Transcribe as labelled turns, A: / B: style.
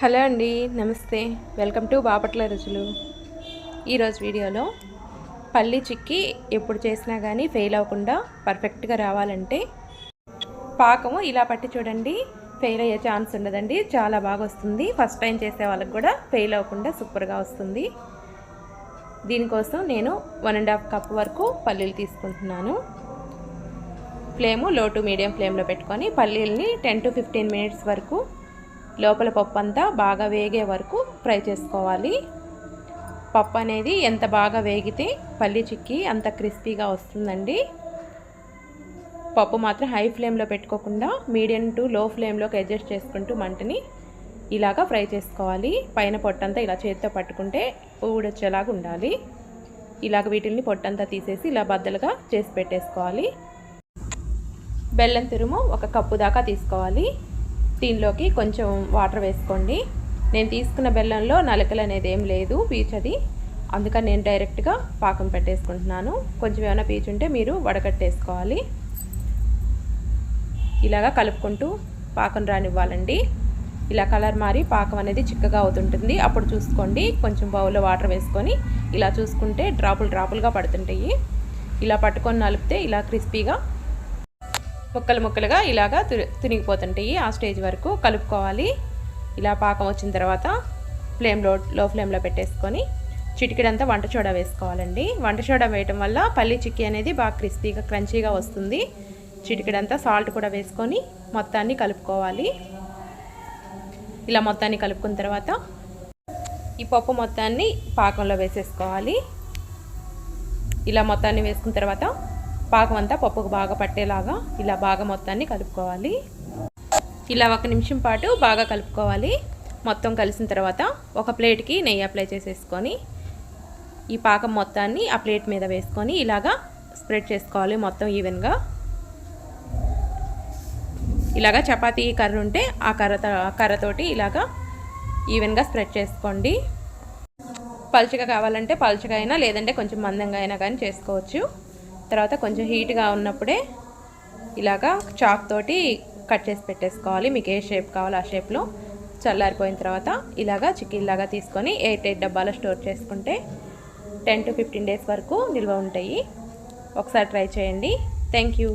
A: Hello అండి, నమస్తే. Welcome to Bapatla రుచులు. ఈరోజు వీడియోలో పల్లి చిక్కీ ఎప్పుడు చేసినా కానీ ఫెయిల్ అవ్వకుండా పర్ఫెక్ట్గా రావాలంటే పాకము ఇలా పట్టి చూడండి. ఫెయిల్ అయ్యే ఛాన్స్ ఉండదండి, చాలా బాగా వస్తుంది. ఫస్ట్ టైం చేసే వాళ్ళకి కూడా ఫెయిల్ అవ్వకుండా సూపర్గా వస్తుంది. దీనికోసం నేను 1.5 కప్ వరకు పల్లీలు తీసుకుంటున్నాను. ఫ్లేము లో టు మీడియం ఫ్లేమ్లో పెట్టుకొని పల్లీలని 10 to 15 మినిట్స్ వరకు లోపల పప్పు అంతా బాగా వేగే వరకు ఫ్రై చేసుకోవాలి. పప్పు అనేది ఎంత బాగా వేగితే పల్లి చిక్కీ అంత క్రిస్పీగా వస్తుందండి. పప్పు మాత్రం హై ఫ్లేమ్లో పెట్టుకోకుండా మీడియం టు లో ఫ్లేమ్లోకి అడ్జస్ట్ చేసుకుంటూ మంటని ఇలాగా ఫ్రై చేసుకోవాలి. పైన పొట్టంతా ఇలా చేతితో పట్టుకుంటే ఊడొచ్చేలాగా ఉండాలి. ఇలాగ వీటిని పొట్టంతా తీసేసి ఇలా బద్దలుగా చేసి పెట్టేసుకోవాలి. బెల్లం తురుము 1 కప్పు దాకా తీసుకోవాలి. దీనిలోకి కొంచెం వాటర్ వేసుకోండి. నేను తీసుకున్న బెల్లంలో నలకలు అనేది ఏం లేదు, పీచది. అందుకని నేను డైరెక్ట్గా పాకం పెట్టేసుకుంటున్నాను. కొంచెం ఏమైనా పీచు ఉంటే మీరు వడకట్టేసుకోవాలి. ఇలాగా కలుపుకుంటూ పాకం రానివ్వాలండి. ఇలా కలర్ మారి పాకం అనేది చిక్కగా అవుతుంటుంది. అప్పుడు చూసుకోండి, కొంచెం బౌల్లో వాటర్ వేసుకొని ఇలా చూసుకుంటే డ్రాపులుగా పడుతుంటాయి. ఇలా పట్టుకొని నలిపితే ఇలా క్రిస్పీగా ముక్కలుగా ఇలాగా తునిగిపోతుంటాయి. ఆ స్టేజ్ వరకు కలుపుకోవాలి. ఇలా పాకం వచ్చిన తర్వాత లో ఫ్లేమ్లో పెట్టేసుకొని చిటికెడంతా వంట సోడా వేసుకోవాలండి. వంట సోడా వేయటం వల్ల పల్లి చిక్కీ అనేది బాగా క్రిస్పీగా క్రంచీగా వస్తుంది. చిటికెడంతా సాల్ట్ కూడా వేసుకొని మొత్తాన్ని కలుపుకోవాలి. ఇలా మొత్తాన్ని కలుపుకున్న తర్వాత ఈ పప్పు మొత్తాన్ని పాకంలో వేసేసుకోవాలి. ఇలా మొత్తాన్ని వేసుకున్న తర్వాత పాకం అంతా పప్పుకు బాగా పట్టేలాగా ఇలా బాగా మొత్తాన్ని కలుపుకోవాలి. ఇలా 1 నిమిషం పాటు బాగా కలుపుకోవాలి. మొత్తం కలిసిన తర్వాత ఒక ప్లేట్కి నెయ్యి అప్లై చేసేసుకొని ఈ పాకం మొత్తాన్ని ఆ ప్లేట్ మీద వేసుకొని ఇలాగా స్ప్రెడ్ చేసుకోవాలి మొత్తం ఈవెన్గా. ఇలాగా చపాతీ కర్ర ఉంటే ఆ కర్రతోటి ఇలాగా ఈవెన్గా స్ప్రెడ్ చేసుకోండి. పలుచగా కావాలంటే పలుచగా అయినా, లేదంటే కొంచెం మందంగా అయినా కానీ చేసుకోవచ్చు. తర్వాత కొంచెం హీట్గా ఉన్నప్పుడే ఇలాగా చాక్ తోటి కట్ చేసి పెట్టేసుకోవాలి. మీకు ఏ షేప్ కావాలో ఆ షేప్లో. చల్లారిపోయిన తర్వాత ఇలాగా చిక్కీలాగా తీసుకొని 8 డబ్బాలో స్టోర్ చేసుకుంటే 10 to 15 డేస్ వరకు నిల్వ ఉంటాయి. ఒకసారి ట్రై చేయండి. Thank you.